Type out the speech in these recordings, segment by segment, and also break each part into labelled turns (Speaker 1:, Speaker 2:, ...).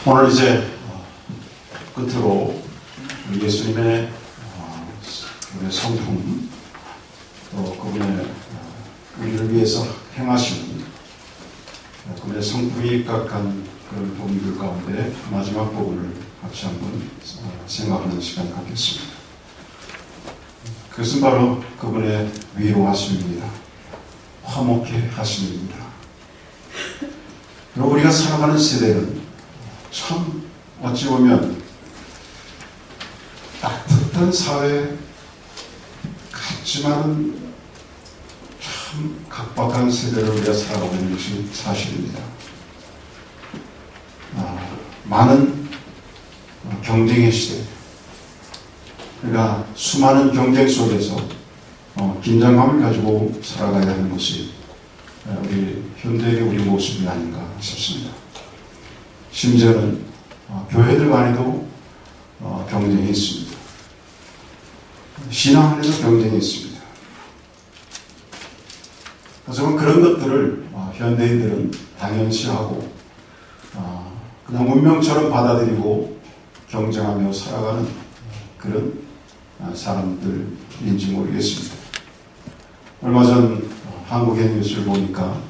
Speaker 1: 오늘 이제 끝으로 예수님의 성품, 또 그분의 우리를 위해서 행하시는 그분의 성품이 입각한 그런 부분들 가운데 마지막 부분을 같이 한번 생각하는 시간을 갖겠습니다. 그것은 바로 그분의 위로하심입니다. 화목해 하심입니다. 그리고 우리가 살아가는 세대는 참 어찌 보면 따뜻한 사회 같지만은 참 각박한 세대를 우리가 살아가고 있는 것이 사실입니다. 많은 경쟁의 시대, 그러니까 수많은 경쟁 속에서 긴장감을 가지고 살아가야 하는 것이 우리 현대의 우리 모습이 아닌가 싶습니다. 심지어는 교회들 간에도 경쟁이 있습니다. 신앙 안에도 경쟁이 있습니다. 그래서 그런 것들을 현대인들은 당연시하고 그냥 운명처럼 받아들이고 경쟁하며 살아가는 그런 사람들인지 모르겠습니다. 얼마 전 한국의 뉴스를 보니까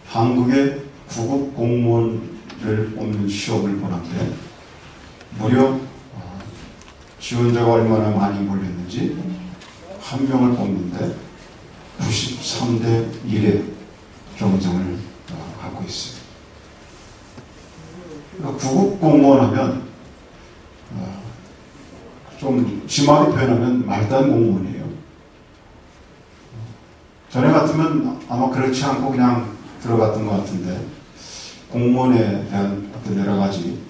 Speaker 1: 한국의 구급 공무원을 뽑는 시험을 보는데 무려 지원자가 얼마나 많이 몰렸는지 한 명을 뽑는데 93대 1의 경쟁을 갖고 있어요. 그러니까 구급 공무원 하면 좀 심하게 표현하면 말단 공무원이에요. 전에 같으면 아마 그렇지 않고 그냥 들어갔던 것 같은데 공무원에 대한 어떤 여러 가지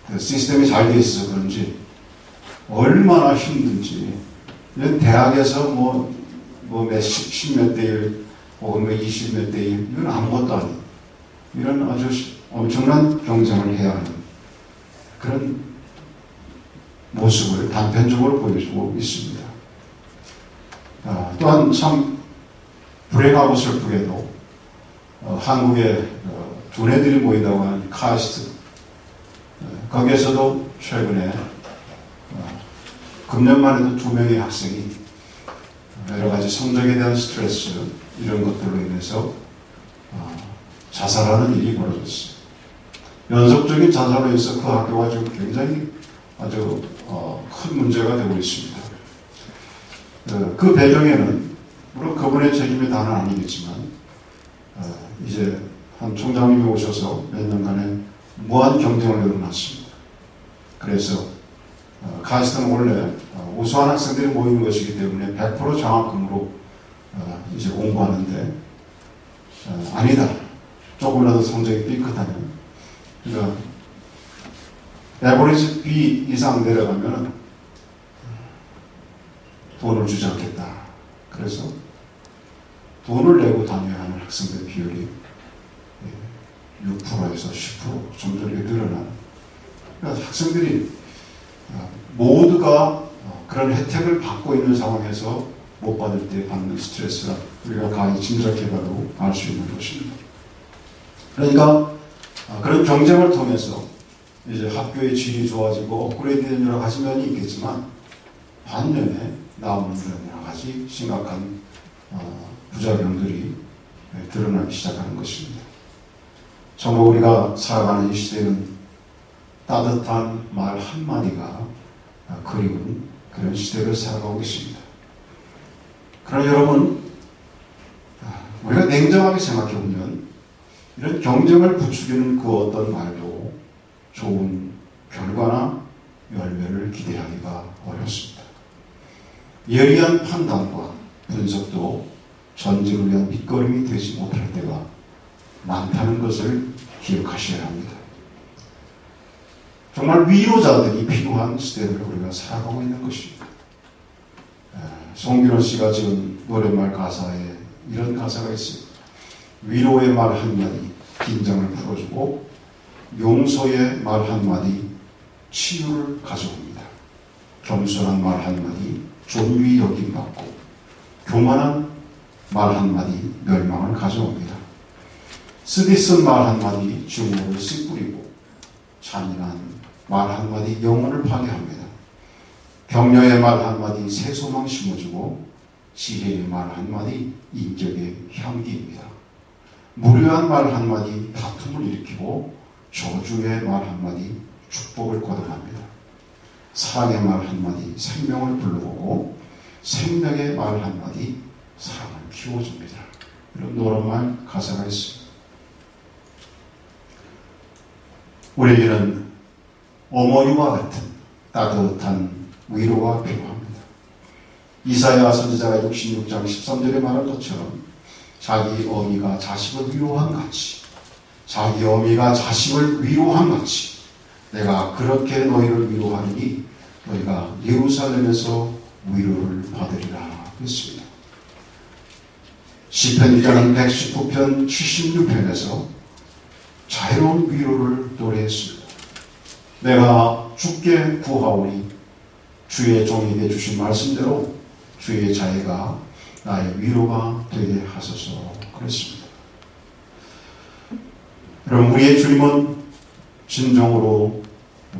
Speaker 1: 그 시스템이 잘 되어 있어서 그런지 얼마나 힘든지, 이런 대학에서 십몇 대 1 혹은 20몇 대 1 이건 아무것도 아니에요. 이런 아주 엄청난 경쟁을 해야 하는 그런 모습을 단편적으로 보여주고 있습니다. 또한 참 불행하고 슬프게도 한국의 두뇌들이 모인다고 하는 카스트, 거기에서도 최근에 금년만 해도 2명의 학생이 여러 가지 성적에 대한 스트레스 이런 것들로 인해서 자살하는 일이 벌어졌어요. 연속적인 자살로 인해서 그 학교가 지금 굉장히 아주 큰 문제가 되고 있습니다. 그 배경에는 물론 그분의 책임이 다는 아니겠지만 이제 한 총장님이 오셔서 몇 년간의 무한 경쟁을 열어놨습니다. 그래서 카스트는 원래 우수한 학생들이 모이는 것이기 때문에 100% 장학금으로 이제 공부하는데 아니다. 조금이라도 성적이 삐끗하면, 그러니까 에버리지 B 이상 내려가면 돈을 주지 않겠다. 그래서 돈을 내고 다녀야 하는 학생들 비율이 6%에서 10% 점점 이렇게 늘어나는. 그러니까 학생들이 모두가 그런 혜택을 받고 있는 상황에서 못 받을 때 받는 스트레스가 우리가 가히 짐작해봐도 알 수 있는 것입니다. 그러니까 그런 경쟁을 통해서 이제 학교의 질이 좋아지고 업그레이드된 여러 가지 면이 있겠지만 반면에 나오는 여러 가지 심각한 부작용들이 드러나기 시작하는 것입니다. 정말 우리가 살아가는 이 시대는 따뜻한 말 한마디가 그리운 그런 시대를 살아가고 있습니다. 그러나 여러분, 우리가 냉정하게 생각해보면 이런 경쟁을 부추기는 그 어떤 말도 좋은 결과나 열매를 기대하기가 어렵습니다. 예리한 판단과 분석도 전진을 위한 밑거름이 되지 못할 때가 많다는 것을 기억하셔야 합니다. 정말 위로자들이 필요한 시대를 우리가 살아가고 있는 것입니다. 송균호 씨가 지은 노랫말 가사에 이런 가사가 있습니다. 위로의 말 한마디 긴장을 풀어주고 용서의 말 한마디 치유를 가져옵니다. 겸손한 말 한마디 존귀 여김받고 교만한 말 한마디 멸망을 가져옵니다. 쓰디쓴 말 한마디 증오를 씨 뿌리고 잔인한 말 한마디 영혼을 파괴합니다. 격려의 말 한마디 새소망 심어주고 지혜의 말 한마디 인격의 향기입니다. 무료한 말 한마디 다툼을 일으키고 저주의 말 한마디 축복을 거듭합니다. 사랑의 말 한마디 생명을 불러오고 생명의 말 한마디 사랑을 키워줍니다. 이런 노란말 가사가 있습니다. 우리에게는 어머니와 같은 따뜻한 위로가 필요합니다. 이사야 선지자가 66장 13절에 말한 것처럼 자기 어미가 자식을 위로한 같이 자기 어미가 자식을 위로한 같이 내가 그렇게 너희를 위로하니 너희가 예루살렘에서 위로를 받으리라 했습니다. 시편 119편 76편에서 자유로운 위로를 노래했습니다. 내가 주께 구하오니 주의 종에게 주신 말씀대로 주의 자애가 나의 위로가 되게 하소서 그랬습니다. 여러분, 우리의 주님은 진정으로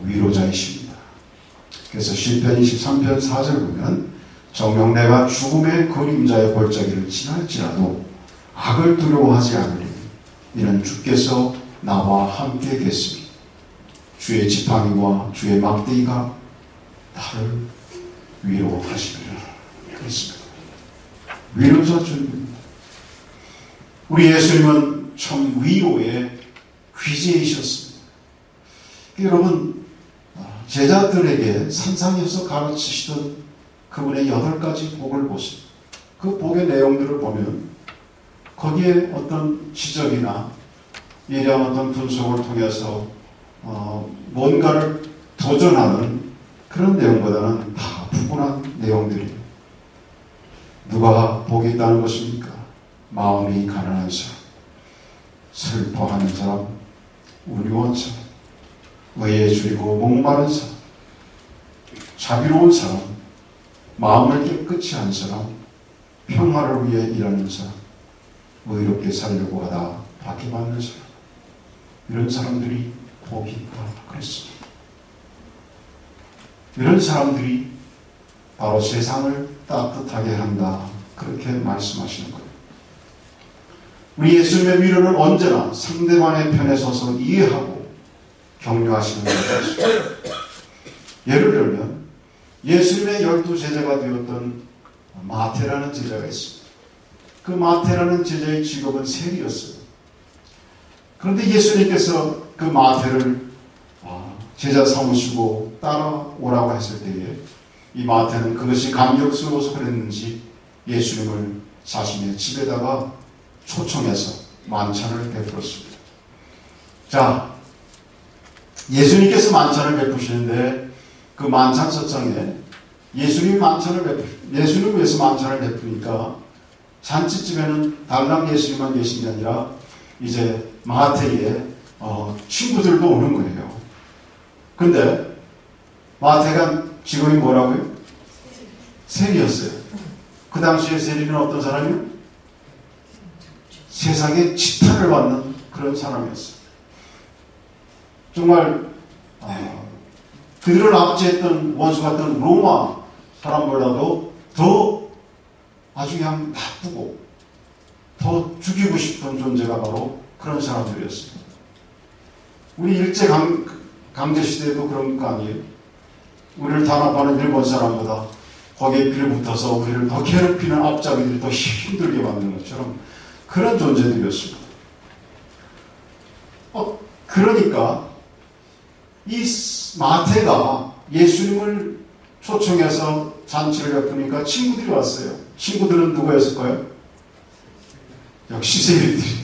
Speaker 1: 위로자이십니다. 그래서 시편 23편 4절 보면 정녕 내가 죽음의 그림자의 골짜기를 지날지라도 악을 두려워하지 않으리니 이는 주께서 나와 함께 계시니 주의 지팡이와 주의 막대기가 나를 위로하시리라 그랬습니다. 위로자 주님입니다. 우리 예수님은 참 위로의 귀재이셨습니다. 여러분, 제자들에게 산상에서 가르치시던 그분의 8가지 복을 보세요. 그 복의 내용들을 보면 거기에 어떤 지적이나 예리한 어떤 분석을 통해서 뭔가를 도전하는 그런 내용보다는 다 푸근한 내용들이에요. 누가 복이 있다는 것입니까? 마음이 가난한 사람, 슬퍼하는 사람, 우려한 사람, 의에 줄이고 목마른 사람, 자비로운 사람, 마음을 깨끗이 한 사람, 평화를 위해 일하는 사람, 의롭게 살려고 하다 박해받는 사람, 이런 사람들이 복이 있다 그랬습니다. 이런 사람들이 바로 세상을 따뜻하게 한다 그렇게 말씀하시는 거예요. 우리 예수님의 위로는 언제나 상대방의 편에 서서 이해하고 격려하시는 것입니다. 예를 들면 예수님의 12제자가 되었던 마태라는 제자가 있습니다. 그 마태라는 제자의 직업은 세리였어요. 그런데 예수님께서 그 마태를 제자 삼으시고 따라오라고 했을 때에 이 마태는 그것이 감격스러워서 그랬는지 예수님을 자신의 집에다가 초청해서 만찬을 베풀었습니다. 자, 예수님께서 만찬을 베푸시는데 그 만찬석상에 예수님을 위해서 만찬을 베푸니까 잔치집에는 달랑 예수님만 계신 게 아니라 이제 마태의 친구들도 오는 거예요. 근데 마태가 직업이 뭐라고요? 세리였어요. 그 당시에 세리는 어떤 사람이요? 세상에 지탄을 받는 그런 사람이었어요. 정말 그들을 압제했던 원수 같은 로마 사람보다도 더 아주 그냥 나쁘고 더 죽이고 싶은 존재가 바로 그런 사람들이었습니다. 우리 일제강제시대에도 그런 거 아니에요? 우리를 단합하는 일본 사람보다 거기에 빌붙어서 우리를 더 괴롭히는 앞잡이들이 더 힘들게 만드는 것처럼 그런 존재들이었습니다. 그러니까 이 마태가 예수님을 초청해서 잔치를 베푸니까 친구들이 왔어요. 친구들은 누구였을까요? 역시 세리들이.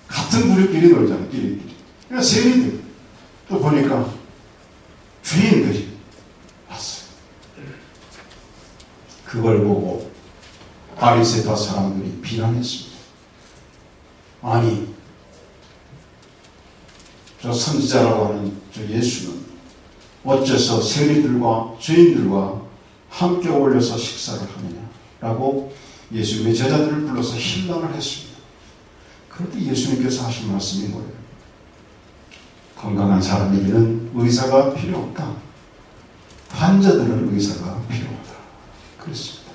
Speaker 1: 같은 부류끼리 놀잖아요. 끼리끼리. 그러니까 세리들. 또 보니까 주인들이 왔어요. 그걸 보고 바리새파 사람들이 비난했습니다. 아니, 저 선지자라고 하는 저 예수는 어째서 세리들과 주인들과 함께 어울려서 식사를 하느냐라고 예수님의 제자들을 불러서 힐난을 했습니다. 그럴 때 예수님께서 하신 말씀이 뭐예요? 건강한 사람에게는 의사가 필요 없다. 환자들은 의사가 필요하다. 그랬습니다.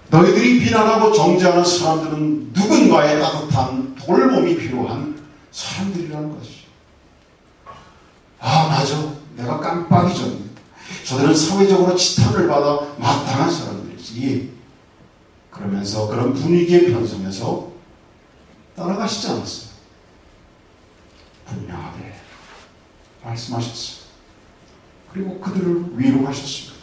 Speaker 1: 너희들이 비난하고 정죄하는 사람들은 누군가의 따뜻한 돌봄이 필요한 사람들이라는 것이죠. 아, 맞아. 내가 깜빡 잊었네. 저들은 사회적으로 지탄을 받아 마땅한 사람들이지. 그러면서 그런 분위기에 편성해서 따라가시지 않았어요. 분명하게 말씀하셨어요. 그리고 그들을 위로하셨습니다.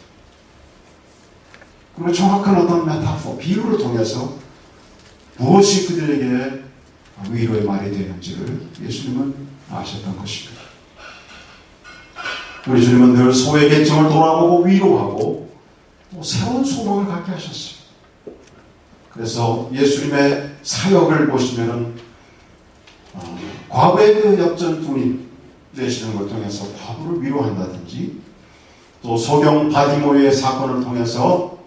Speaker 1: 그리고 정확한 어떤 메타포, 비유를 통해서 무엇이 그들에게 위로의 말이 되는지를 예수님은 아셨던 것입니다. 우리 주님은 늘 소외계층을 돌아보고 위로하고 또 새로운 소망을 갖게 하셨어요. 그래서 예수님의 사역을 보시면은 과거의 그 역전분이 되시는 걸 통해서 과부를 위로한다든지, 또 소경 바디모의 사건을 통해서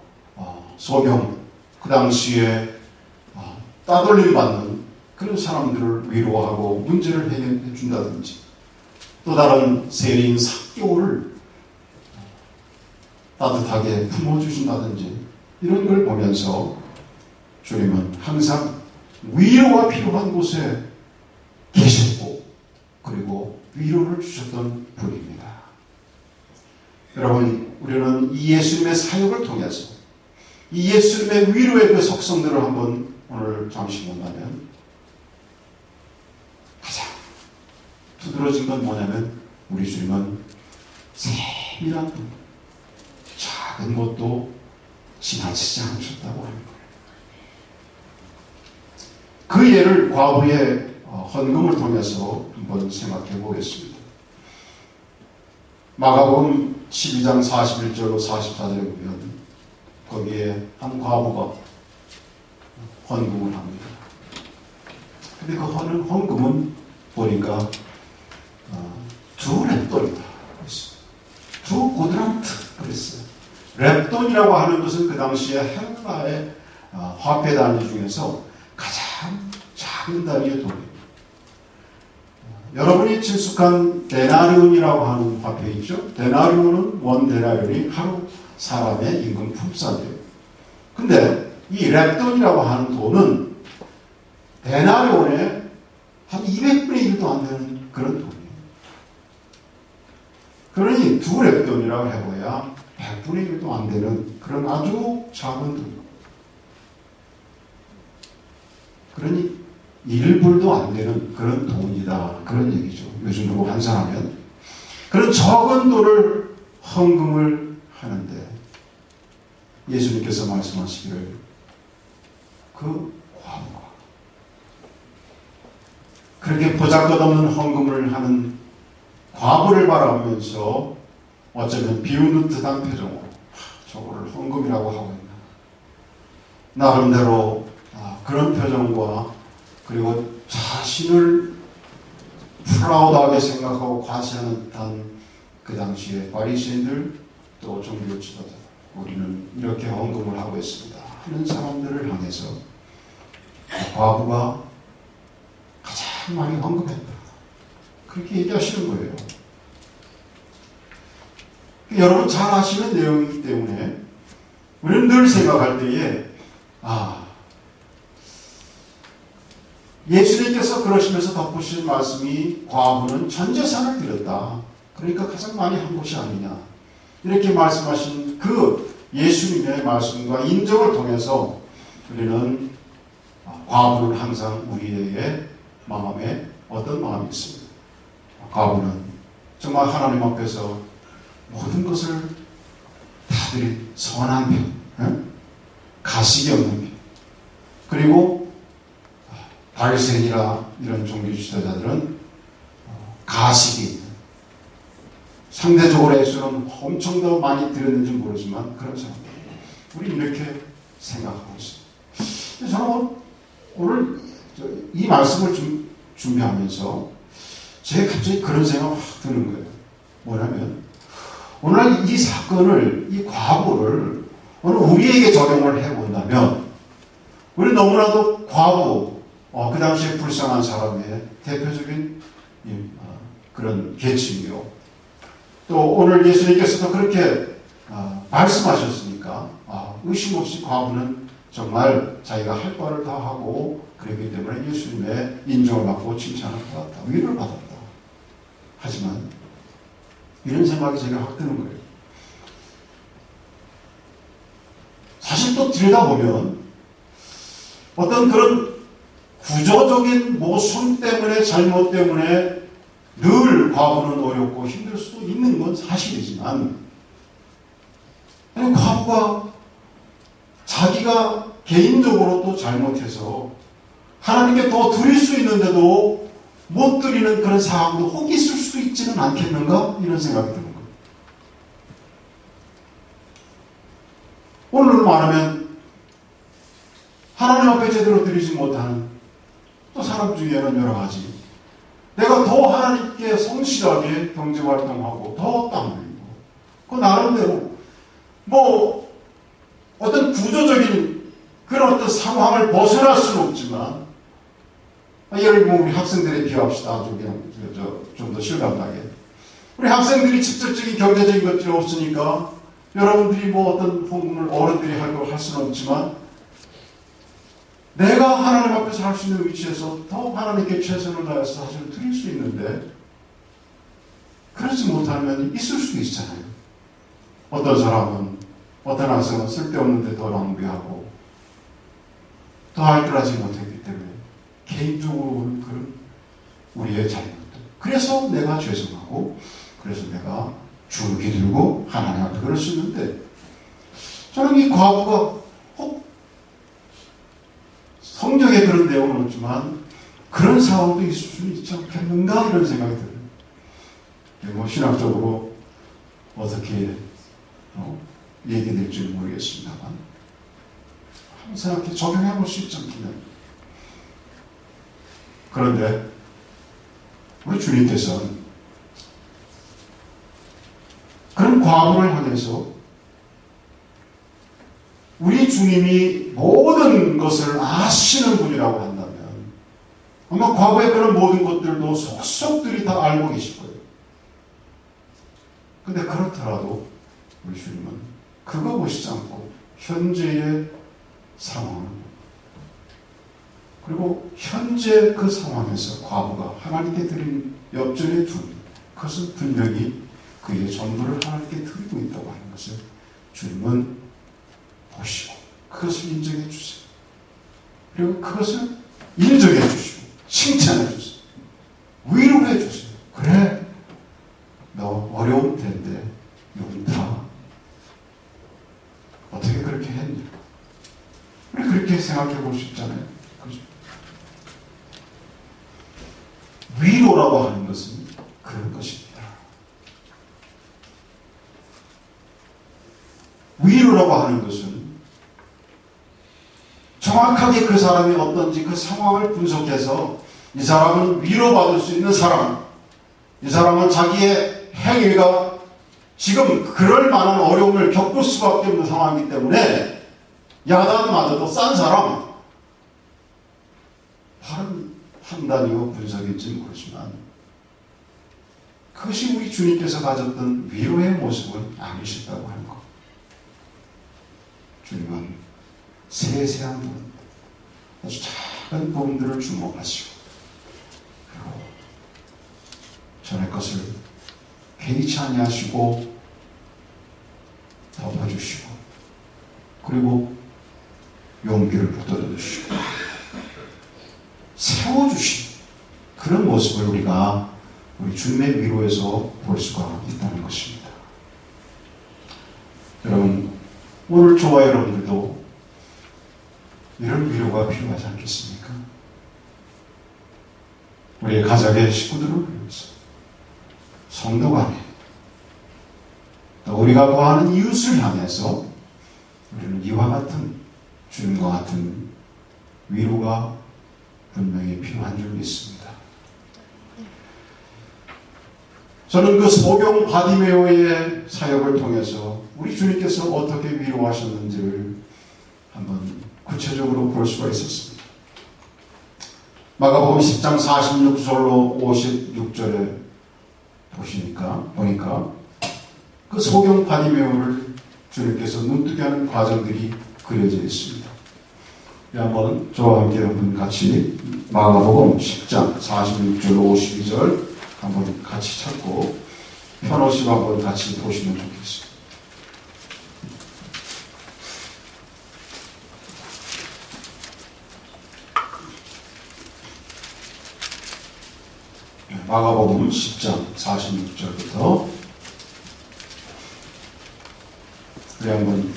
Speaker 1: 소경 그 당시에 따돌림 받는 그런 사람들을 위로하고 문제를 해결해 준다든지, 또 다른 세리인 삭개오를 따뜻하게 품어주신다든지, 이런 걸 보면서 주님은 항상 위로가 필요한 곳에 계셨고, 그리고 위로를 주셨던 분입니다. 여러분, 우리는 이 예수님의 사역을 통해서 이 예수님의 위로의 그 속성들을 한번 오늘 잠시 본다면, 가장 두드러진 건 뭐냐면, 우리 주님은 세밀한 분, 작은 것도 지나치지 않으셨다고 하는 거예요. 그 예를 과부의 헌금을 통해서 한번 생각해 보겠습니다. 마가복음 12장 41절로 44절에 보면 거기에 한 과부가 헌금을 합니다. 근데 그 헌금은 보니까 두 랩돈이다. 두 고드란트 그랬어요. 랩돈이라고 하는 것은 그 당시에 헬라의 화폐 단위 중에서 가장 작은 단위의 돈입니다. 여러분이 친숙한 데나리온이라고 하는 화폐 있죠? 데나리온은 원 데나리온이 하루 사람의 임금 품삯이에요. 근데 이 랩돈이라고 하는 돈은 데나리온의 한 200분의 1도 안 되는 그런 돈이에요. 그러니 두 랩돈이라고 해봐야 100분의 1도 안 되는 그런 아주 작은 돈. 그러니 1불도 안 되는 그런 돈이다. 그런 얘기죠. 요즘으로 환산하면. 그런 적은 돈을 헌금을 하는데 예수님께서 말씀하시기를 그 과부가 그렇게 보잘것없는 헌금을 하는 과부를 바라보면서 어쩌면 비웃는 듯한 표정으로 저거를 헌금이라고 하고 있나. 나름대로 그런 표정과 그리고 자신을 프라우드하게 생각하고 과시하는 듯한 그 당시에 바리새인들 또 종교 지도자, 우리는 이렇게 헌금을 하고 있습니다 하는 사람들을 향해서 과부가 가장 많이 헌금했다, 그렇게 얘기하시는 거예요. 여러분 잘 아시는 내용이기 때문에 우리는 늘 생각할 때에 예수님께서 그러시면서 덧붙이신 말씀이 과부는 전 재산을 드렸다, 그러니까 가장 많이 한 것이 아니냐, 이렇게 말씀하신 그 예수님의 말씀과 인정을 통해서 우리는 과부는 항상 우리의 마음에 어떤 마음이 있습니다. 과부는 정말 하나님 앞에서 모든 것을 다들 선한 편, 가식이 없는 편, 그리고 바리새인이라 이런 종교 지도자들은 가식이 있는, 상대적으로 예수는 엄청 더 많이 드렸는지 모르지만 그런 사람들, 우리 이렇게 생각하고 있습니다. 저는 오늘 이 말씀을 준비하면서 제가 갑자기 그런 생각이 확 드는 거예요. 뭐냐면 오늘 이 사건을, 이 과부를 오늘 우리에게 적용을 해본다면 우리 너무나도 과부, 그 당시에 불쌍한 사람의 대표적인 그런 계층이요. 또 오늘 예수님께서도 그렇게 말씀하셨으니까 의심 없이 과부는 정말 자기가 할 바를 다 하고 그랬기 때문에 예수님의 인정을 받고 칭찬을 받았다. 위로를 받았다. 하지만 이런 생각이 제가 확 드는 거예요. 사실 또 들여다보면 어떤 그런 구조적인 모순 때문에 잘못 때문에 늘 과부는 어렵고 힘들 수도 있는 건 사실이지만 과부가 자기가 개인적으로 또 잘못해서 하나님께 더 드릴 수 있는데도 못 드리는 그런 상황도 혹 있을 수도 있지는 않겠는가? 이런 생각이 드는 거예요. 오늘 말하면 하나님 앞에 제대로 드리지 못하는 또 사람 중에는 여러 가지 내가 더 하나님께 성실하게 경제활동하고 더 땀 흘리고 그 나름대로 어떤 구조적인 그런 어떤 상황을 벗어날 수는 없지만 예를 들면 우리 학생들에 비유합시다. 좀 더 실감나게. 우리 학생들이 직접적인 경제적인 것들이 없으니까 여러분들이 어떤 공부를 어른들이 할 걸 할 수는 없지만 내가 하나님 앞에서 할 수 있는 위치에서 더 하나님께 최선을 다해서 사실 드릴 수 있는데 그러지 못하면 있을 수도 있잖아요. 어떤 사람은 어떤 학생은 쓸데없는데 더 낭비하고 더 알뜰하지 못했기 때문에 개인적으로는 그런 우리의 잘못들. 그래서 내가 죄송하고 그래서 내가 줄기 들고 하나님 앞에 그럴 수 있는데 저는 이 과부가 혹 성경에 그런 내용은 없지만 그런 상황도 있을 수는 있지 않겠는가 이런 생각이 들어요. 신학적으로 어떻게 얘기될지는 모르겠습니다만 항상 이렇게 적용해 볼 수 있지 않겠냐. 그런데 우리 주님께서는 그런 과부를 향해서 우리 주님이 모든 것을 아시는 분이라고 한다면 아마 과거의 그런 모든 것들도 속속들이 다 알고 계실 거예요. 근데 그렇더라도 우리 주님은 그거 보시지 않고 현재의 상황 그리고 현재 그 상황에서 과부가 하나님께 드린 엽전의 준 그것은 분명히 그의 전부를 하나님께 드리고 있다고 하는 것을 주님은 보시고 그것을 인정해 주세요. 그리고 그것을 인정해 주시고 칭찬해 주세요. 위로해 주세요. 그래 너 어려운 텐데 용타 어떻게 그렇게 했냐. 우리 그렇게 생각해 볼 수 있잖아요. 그렇죠? 위로라고 하는 것은 그런 것입니다. 위로라고 하는 것은 정확하게 그 사람이 어떤지 그 상황을 분석해서 이 사람은 위로받을 수 있는 사람, 이 사람은 자기의 행위가 지금 그럴 만한 어려움을 겪을 수밖에 없는 상황이기 때문에 야단마저도 싼 사람, 바른 판단이고 분석일지는 모르지만 그것이 우리 주님께서 가졌던 위로의 모습은 아니셨다고 하는 것. 주님은 세세한 부분, 아주 작은 부분들을 주목하시고 그리고 전의 것을 개의치 아니하시고 덮어주시고 그리고 용기를 북돋아주시고 세워주시는 그런 모습을 우리가 우리 주님의 위로에서 볼 수가 있다는 것입니다. 여러분 오늘 저와 여러분들도 이런 위로가 필요하지 않겠습니까? 우리의 가족의 식구들을 위해서 성도 간에 또 우리가 거하는 이웃을 향해서 우리는 이와 같은 주님과 같은 위로가 분명히 필요한 줄 믿습니다. 저는 그 소경 바디메오의 사역을 통해서 우리 주님께서 어떻게 위로하셨는지를 한번 구체적으로 볼 수가 있었습니다. 마가복음 10장 46절로 56절에 보니까 그 소경 바디메오를 주님께서 눈뜨게 하는 과정들이 그려져 있습니다. 한번 저와 함께 한번 같이 마가복음 10장 46절 52절 한번 같이 찾고 편호심 한번 같이 보시면 좋겠습니다. 마가복음 10장 46절부터 우리 한번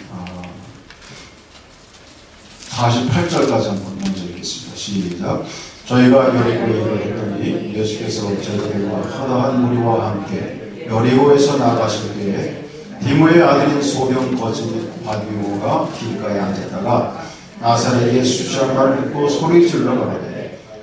Speaker 1: 48절까지 한번 먼저 읽겠습니다. 시작. 저희가 여리고에 이르렀더니 예수께서 제자들과 허다한 무리와 함께 여리고에서 나가실 때에 디모의 아들인 소경 거지 및 바디오가 길가에 앉았다가 나사렛 예수 주시는 말을 듣고 소리 질러 가라되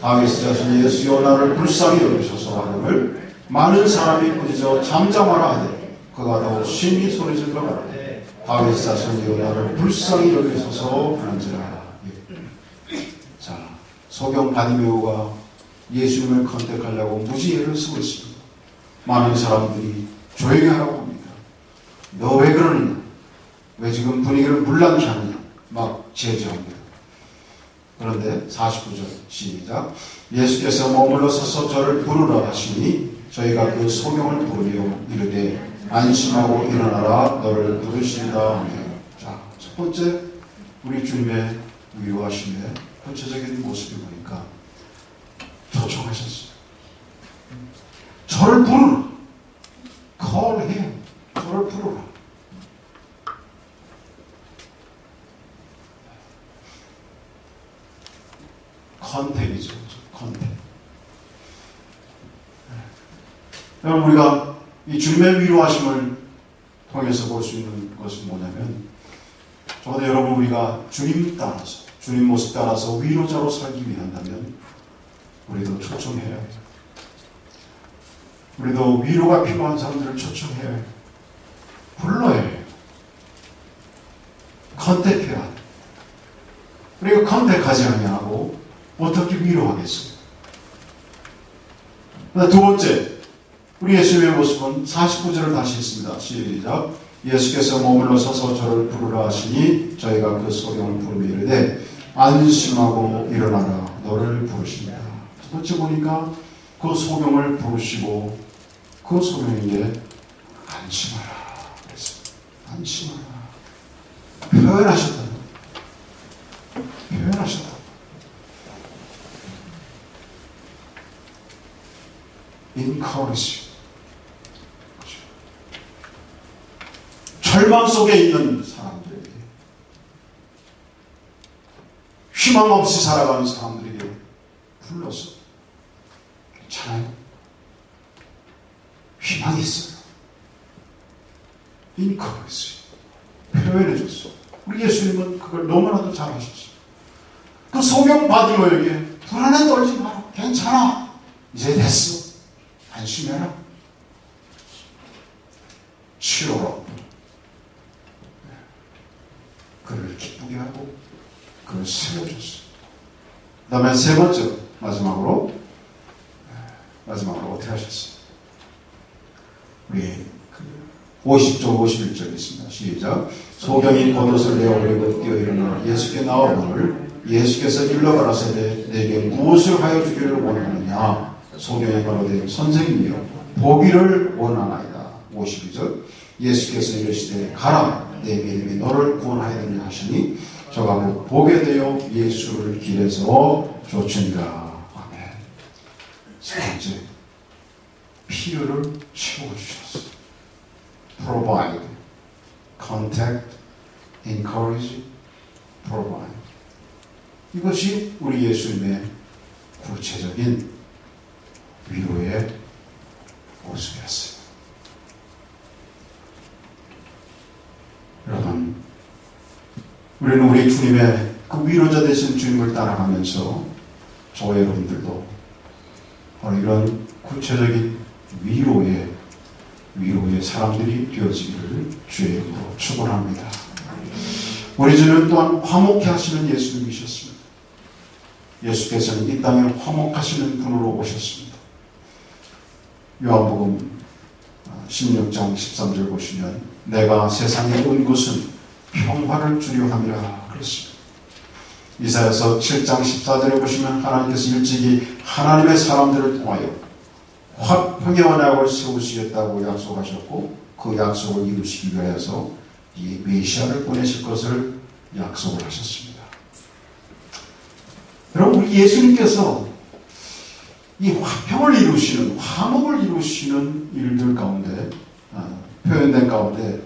Speaker 1: 다윗의 자손 예수여 나를 불쌍히 여기소서 하거늘 많은 사람이 꾸짖어 잠잠하라 하되 그가 더욱 심히 소리 질러 가라되 다윗의 자손이여 나를 불쌍히 여기소서 하는지라. 자, 소경 바디메오가 예수님을 컨택하려고 무지개를 쓰고 있습니다. 많은 사람들이 조용히 하라고 합니다. 너 왜 그러느냐? 왜 지금 분위기를 물란케 하느냐? 막 제지합니다. 그런데 49절 시작. 예수께서 머물러 서서 저를 부르라 하시니 저희가 그 소경을 부르며 이르되 안심하고 일어나라 너를 부르신다 하며. 자, 첫 번째 우리 주님의 위로하심의 구체적인 모습을 보니까 초청하셨어요. 저를 부르라. Call him. 저를 부르라. 컨택이죠. 컨택. 여러분 우리가 이 주님의 위로하심을 통해서 볼 수 있는 것은 뭐냐면 저도 여러분 우리가 주님 따라서 주님 모습 따라서 위로자로 살기 위한다면 우리도 초청해야 해요. 우리도 위로가 필요한 사람들을 초청해야 해요. 불러야 해요. 컨택해야 해요. 우리가 컨택하지 않냐고 어떻게 위로하겠어요? 두 번째, 우리 예수님의 모습은 49절을 다시 읽습니다. 시작. 예수께서 머물러 서서 저를 부르라 하시니 저희가 그 소경을 부르며 이르되 안심하고 일어나라 너를 부르신다. 첫 번째 보니까 그 소경을 부르시고 그 소경에게 안심하라 그랬습니다. 안심하라. 표현하셨다. encourage. 그렇죠. 절망 속에 있는 사람들에게, 희망 없이 살아가는 사람들에게 불러서 괜찮아요. 희망이 있어요. encourage. 표현해줬어. 우리 예수님은 그걸 너무나도 잘하셨어요. 그 소경 바디모에게 불안에 떨지 마라. 괜찮아. 이제 됐어. 안심해라. 치료로 그를 기쁘게 하고 그를 세워줬어. 그 다음에 세 번째 마지막으로 어떻게 하셨어요? 우리 50절 51절 있습니다. 시작. 소경이 겉옷을 내어버리고 뛰어 일어나 예수께 나오거늘 예수께서 일러 가라사대 내게 무엇을 하여 주기를 원하느냐. 소경이 가로되 선생님이여 보기를 원하나이다. 52절 예수께서 이르시되 가라 내 믿음이 너를 구원하였느니 하시니 저가 곧 보게 되어 예수를 길에서 쫓으니라. 아멘. 세 번째 필요를 채워주셨어. Provide, contact, encourage, provide. 이것이 우리 예수님의 구체적인 위로의 모습이었어요. 여러분, 우리는 우리 주님의 그 위로자 되신 주님을 따라가면서 저와 여러분들도 바로 이런 구체적인 위로의 위로의 사람들이 되어지기를 주의 이름으로 축원합니다. 우리 주는 또한 화목케 하시는 예수님이셨습니다. 예수께서는 이 땅에 화목하시는 분으로 오셨습니다. 요한복음 16장 13절 보시면 내가 세상에 온 것은 평화를 주려 함이라 그랬습니다. 이사야서 7장 14절에 보시면 하나님께서 일찍이 하나님의 사람들을 통하여 화평의 언약을 세우시겠다고 약속하셨고 그 약속을 이루시기 위해서 이 메시아를 보내실 것을 약속을 하셨습니다. 여러분, 우리 예수님께서 이 화평을 이루시는, 화목을 이루시는 일들 가운데 표현된 가운데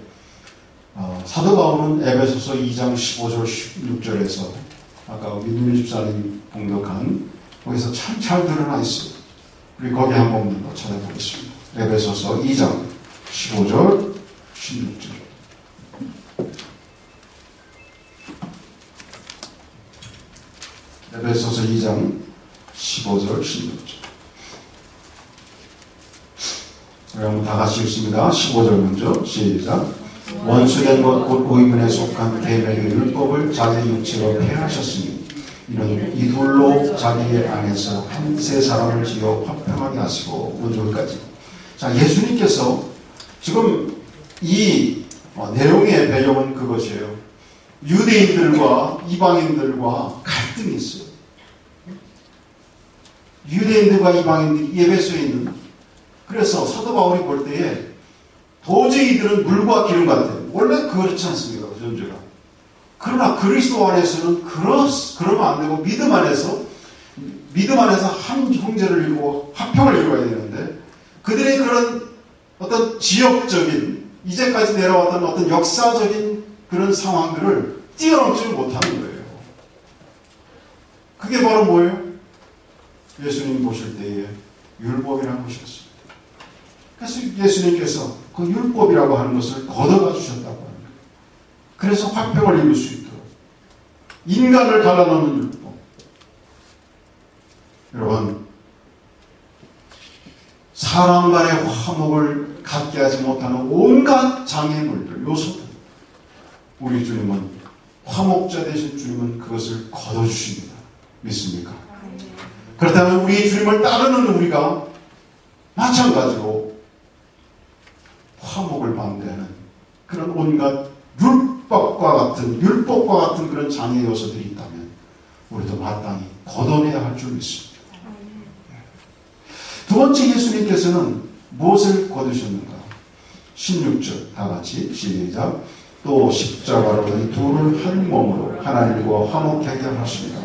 Speaker 1: 사도 바울은 에베소서 2장 15절 16절에서 아까 민윤희 집사님이 봉독한 거기서 참 잘 드러나 있어요. 우리 거기 한 번 더 찾아보겠습니다. 에베소서 2장 15절 16절. 에베소서 2장 15절 16절. 여러분 다 같이 읽습니다. 15절 먼저 시작. 원수된 것 곧 의문에 속한 계명의 율법을 자기 육체로 폐하셨으니 이는 이둘로 자기의 안에서 한 세 사람을 지어 화평하게 하시고 원조까지. 자, 예수님께서 지금 이 내용의 배경은 그것이에요. 유대인들과 이방인들과 갈등이 있어요. 유대인들과 이방인들이 에베소에 있는, 그래서 사도 바울이 볼 때에 도저히 이들은 물과 기름 같아요. 원래 그렇지 않습니까? 그 존재가. 그러나 그리스도 안에서는 그러면 안 되고 믿음 안에서 한 형제를 이루고 화평을 이루어야 되는데 그들의 그런 어떤 지역적인 이제까지 내려왔던 어떤 역사적인 그런 상황들을 뛰어넘지 못하는 거예요. 그게 바로 뭐예요? 예수님 보실 때에 율법이라는 것이었습니다. 그래서 예수님께서 그 율법이라고 하는 것을 걷어가 주셨다고 합니다. 그래서 화평을 이룰 수 있도록 인간을 갈라놓는 율법. 여러분, 사람 간의 화목을 갖게 하지 못하는 온갖 장애물들, 요소들, 우리 주님은 화목자 되신 주님은 그것을 걷어주십니다. 믿습니까? 그렇다면 우리 주님을 따르는 우리가 마찬가지로 화목을 반대하는 그런 온갖 율법과 같은 그런 장애 요소들이 있다면 우리도 마땅히 걷어내야 할 줄 믿습니다. 두 번째, 예수님께서는 무엇을 거두셨는가? 16절 다 같이 시작. 또 십자가로 이 둘을 한 몸으로 하나님과 화목하게 하십니다.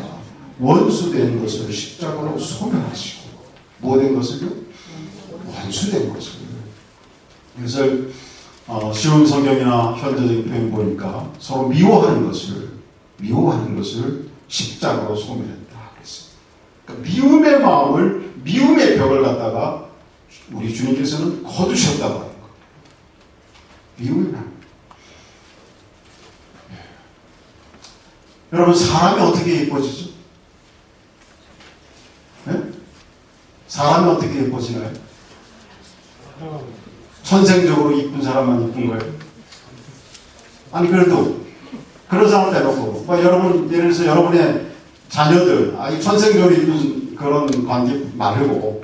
Speaker 1: 원수된 것을 십자가로 소멸하시고, 뭐된 것을요? 원수된 것을. 이것을 쉬운 성경이나 현대적인 표현 보니까 서로 미워하는 것을 십자가로 소멸했다 그랬어요. 그러니까 미움의 마음을, 미움의 벽을 갖다가 우리 주님께서는 거두셨다고 하는 거예요. 미움의 마음. 여러분, 사람이 어떻게 예뻐지죠? 네? 사람이 어떻게 예뻐지나요? 천생적으로 이쁜 사람만 이쁜 거예요? 아니, 그래도 그런 사람을 대놓고 여러분, 예를 들어서 여러분의 자녀들 천생적으로 이쁜 그런 관계 말고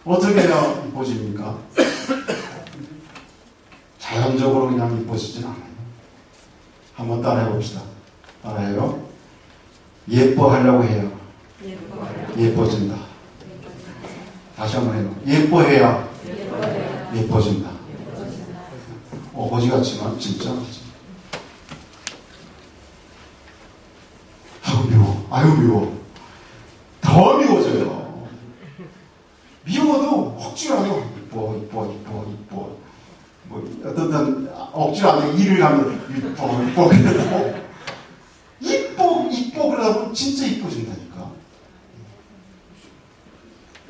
Speaker 1: 어떻게 해야 이뻐집니까? 자연적으로 그냥 이뻐지진 않아요. 한번 따라해 봅시다. 따라해요. 예뻐하려고 해요. 예뻐진다. 다시 한번 해요. 예뻐해야 예뻐진다. 어거지 같지만 진짜. 아유 미워. 더 미워져요. 미워도 억지로 하죠. 이뻐. 뭐 어떤 억지로 하면 일을 하면 이뻐 이뻐 그러다 보면 진짜 이뻐진다니까.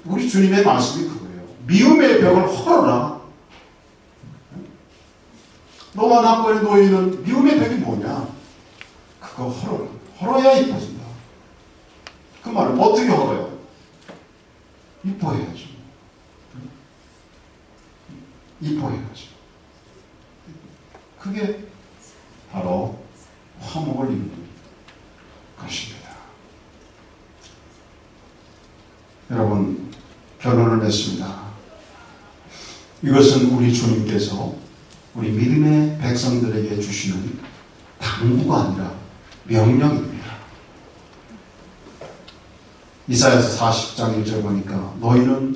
Speaker 1: 우리 주님의 말씀이 그거예요. 미움의 벽을 헐어라. 너와 나간에 놓이는 미움의 벽이 뭐냐? 그거 헐어라. 헐어야 이뻐진다. 그 말은 어떻게 헐어요? 이뻐해야죠. 이뻐해가지고. 그게 바로 화목을 입는 것입니다. 여러분, 결론을 맺습니다. 이것은 우리 주님께서 우리 믿음의 백성들에게 주시는 당부가 아니라 명령입니다. 이사야서 40장 1절 보니까 너희는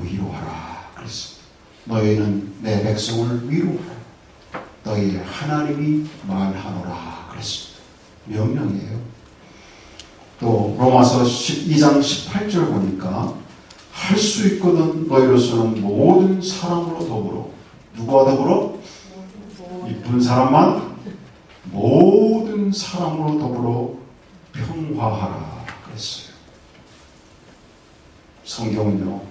Speaker 1: 위로하라 그랬습니다. 너희는 내 백성을 위로하라. 너희의 하나님이 말하노라 그랬습니다. 명령이에요. 또 로마서 12장 18절 보니까 할 수 있거든 너희로서는 모든 사람으로 더불어, 누구와 더불어? 이쁜 사람만 모든 사람으로 더불어 평화하라 그랬어요. 성경은요,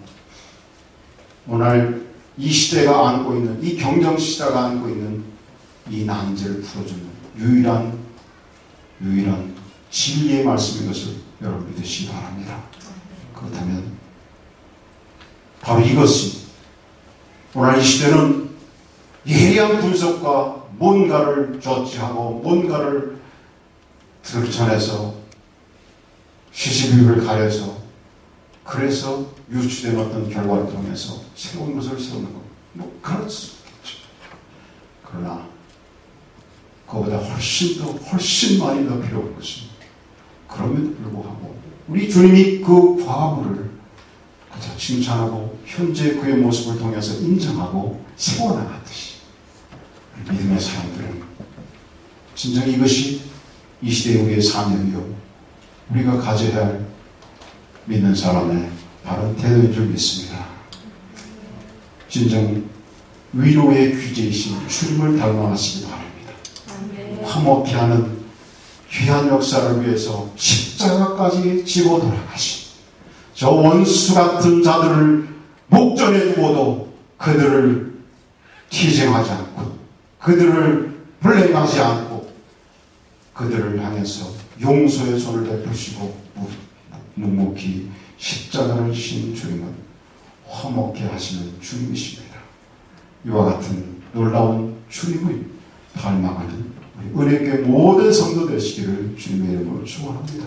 Speaker 1: 오늘 이 시대가 안고 있는, 이 경정 시대가 안고 있는 이 난제를 풀어주는 유일한 진리의 말씀인 것을 여러분 믿으시기 바랍니다. 그렇다면 바로 이것이, 오늘 이 시대는 예리한 분석과 뭔가를 조치하고 뭔가를 들춰내서 시시비비를 가려서 그래서 유추된 어떤 결과를 통해서 새로운 것을 세우는 것, 뭐 그럴 수 있겠죠. 그러나 그거보다 훨씬 많이 더 필요한 것입니다. 그럼에도 불구하고 우리 주님이 그 과부를 그저 칭찬하고 현재 그의 모습을 통해서 인정하고 세워나갔듯이 믿음의 사람들은 진정 이것이 이 시대의 우리의 사명이요, 우리가 가져야 할 믿는 사람의 바른 태도인 줄 믿습니다. 진정 위로의 귀재이신 주님을 닮아가시기 바랍니다. 화목케 하는 귀한 역사를 위해서 십자가까지 지고 돌아가신 저 원수 같은 자들을 목전에 두고도 그들을 티쟁하지 않고 그들을 블레임하지 않고 그들을 향해서 용서의 손을 베푸시고 묵묵히 십자가를 지신 주님은 화목케 하시는 주님이십니다. 이와 같은 놀라운 주님을 닮아가는 우리 은혜교회 모든 성도 되시기를 주님의 이름으로 축원합니다.